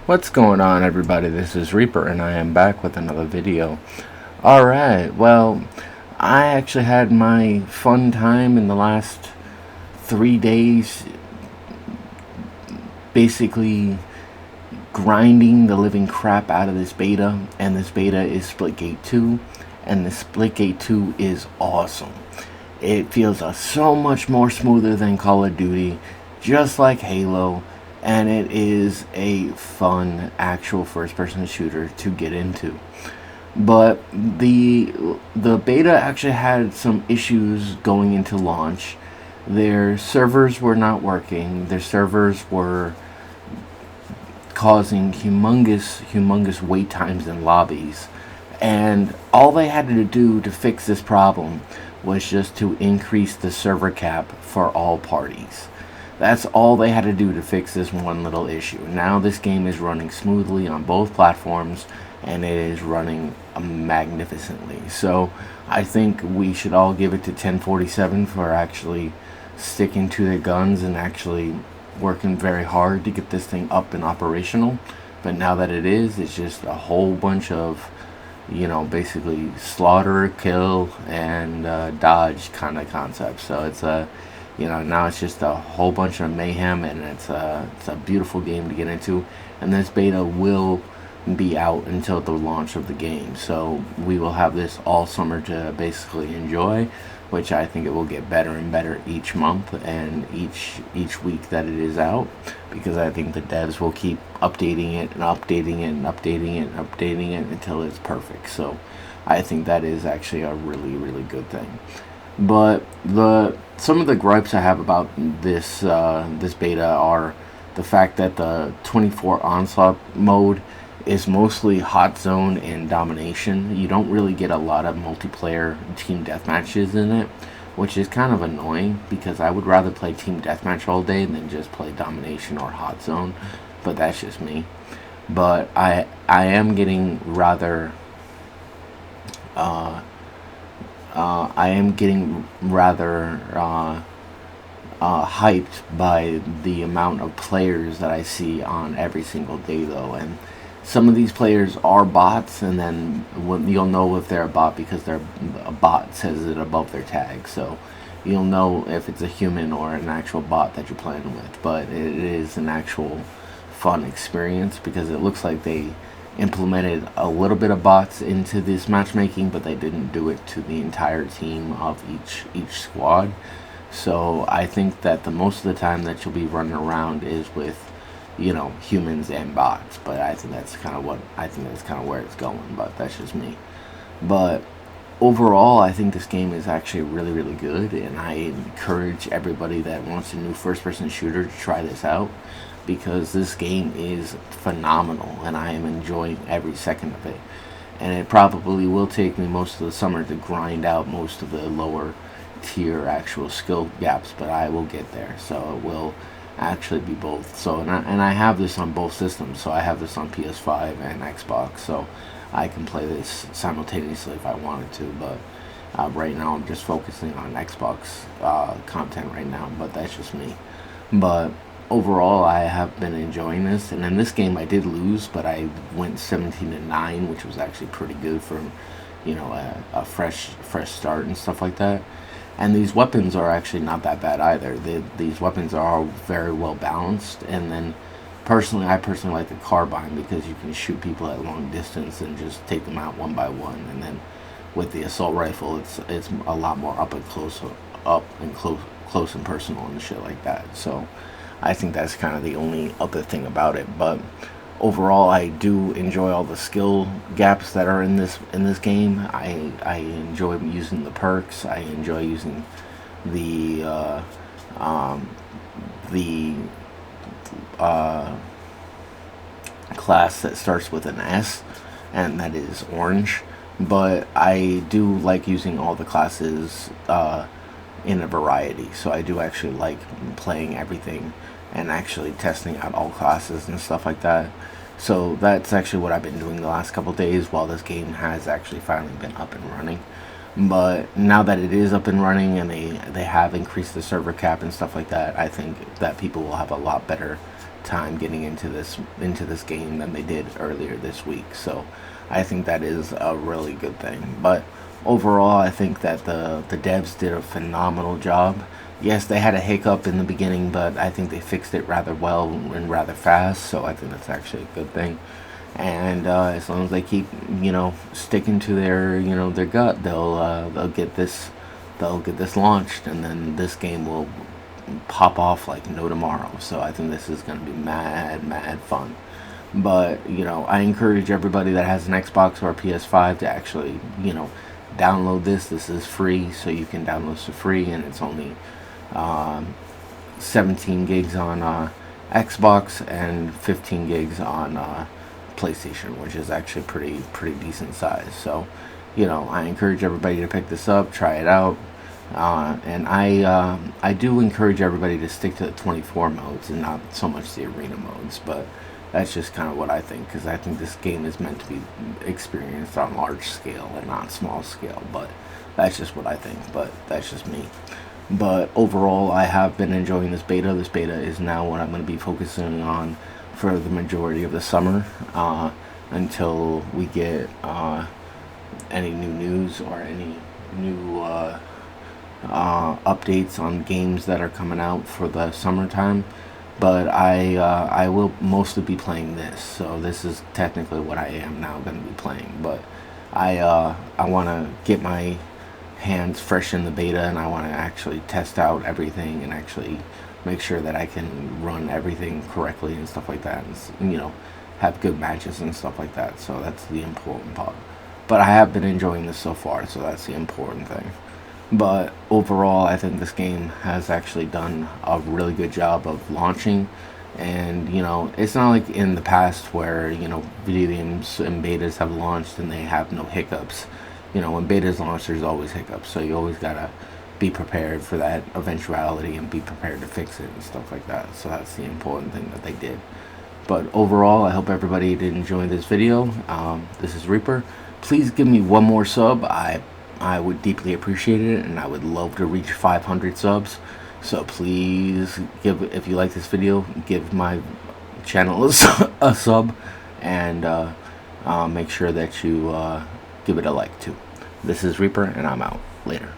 What's going on, everybody? This is Reaper and I am back with another video. Alright, well, I actually had my fun time in the last 3 days basically grinding the living crap out of this beta, and this beta is Splitgate 2, and the Splitgate 2 is awesome. It feels so much more smoother than Call of Duty, just like Halo, and it is a fun actual first-person shooter to get into. But the beta actually had some issues going into launch. Their servers were not working. Their servers were causing humongous wait times in lobbies. And all they had to do to fix this problem was just to increase the server cap for all parties. That's all they had to do to fix this one little issue. Now this game is running smoothly on both platforms, and it is running magnificently. So I think we should all give it to 1047 for actually sticking to their guns and actually working very hard to get this thing up and operational. But now that it is, it's just a whole bunch of, basically slaughter, kill, and dodge kind of concept. So it's now it's just a whole bunch of mayhem, and it's a beautiful game to get into. And this beta will be out until the launch of the game, so we will have this all summer to basically enjoy, which I think it will get better and better each month and each week that it is out, because I think the devs will keep updating it and updating it and updating it and updating it until it's perfect. So I think that is actually a really good thing. But some of the gripes I have about this beta are the fact that the 24 onslaught mode is mostly hot zone and domination. You don't really get a lot of multiplayer team deathmatches in it, which is kind of annoying, because I would rather play team deathmatch all day than just play domination or hot zone. But that's just me. But I am getting rather hyped by the amount of players that I see on every single day, though. And some of these players are bots, and then you'll know if they're a bot because a bot says it above their tag. So you'll know if it's a human or an actual bot that you're playing with. But it is an actual fun experience, because it looks like they implemented a little bit of bots into this matchmaking, but they didn't do it to the entire team of each squad. So I think that the most of the time that you'll be running around is with humans and bots. But I think that's kind of where it's going. But that's just me. But overall, I think this game is actually really good, and I encourage everybody that wants a new first-person shooter to try this out, because this game is phenomenal and I am enjoying every second of it. And it probably will take me most of the summer to grind out most of the lower tier actual skill gaps, but I will get there. So it will actually be both. So and I have this on both systems. So I have this on PS5 and Xbox, so I can play this simultaneously if I wanted to. But right now I'm just focusing on Xbox content right now, but that's just me. But overall, I have been enjoying this. And in this game I did lose, but I went 17-9, which was actually pretty good for a fresh start and stuff like that. And these weapons are actually not that bad either. These weapons are all very well balanced. And then I personally like the carbine, because you can shoot people at long distance and just take them out one by one. And then with the assault rifle, it's a lot more up and close and personal and shit like that. So I think that's kind of the only other thing about it. But overall, I do enjoy all the skill gaps that are in this game. I enjoy using the perks. I enjoy using the class that starts with an S, and that is orange. But I do like using all the classes in a variety. So I do actually like playing everything and actually testing out all classes and stuff like that. So that's actually what I've been doing the last couple days while this game has actually finally been up and running. But now that it is up and running and they have increased the server cap and stuff like that, I think that people will have a lot better time getting into this game than they did earlier this week. So I think that is a really good thing. But overall, I think that the devs did a phenomenal job. Yes, they had a hiccup in the beginning, but I think they fixed it rather well and rather fast. So I think that's actually a good thing. And as long as they keep, sticking to their gut, they'll get this launched, and then this game will pop off like no tomorrow. So I think this is going to be mad fun. But I encourage everybody that has an Xbox or a PS5 to actually download this. This is free, so you can download this for free, and it's only 17 gigs on Xbox and 15 gigs on PlayStation, which is actually pretty decent size. So I encourage everybody to pick this up, try it out, and I do encourage everybody to stick to the 24 modes and not so much the arena modes. But that's just kind of what I think, because I think this game is meant to be experienced on large scale and not small scale. But that's just what I think. But that's just me. But overall, I have been enjoying this beta. This beta is now what I'm going to be focusing on for the majority of the summer, until we get any new news or any new updates on games that are coming out for the summertime. But I will mostly be playing this, so this is technically what I am now going to be playing. But I want to get my hands fresh in the beta, and I want to actually test out everything and actually make sure that I can run everything correctly and stuff like that, and have good matches and stuff like that. So that's the important part. But I have been enjoying this so far, so that's the important thing. But overall, I think this game has actually done a really good job of launching. And it's not like in the past where video games and betas have launched and they have no hiccups. When betas launch, there's always hiccups, so you always gotta be prepared for that eventuality and be prepared to fix it and stuff like that. So that's the important thing that they did. But overall, I hope everybody did enjoy this video. This is Reaper. Please give me one more sub. I would deeply appreciate it, and I would love to reach 500 subs. So please if you like this video, give my channel a sub, and make sure that you give it a like too. This is Reaper, and I'm out. Later.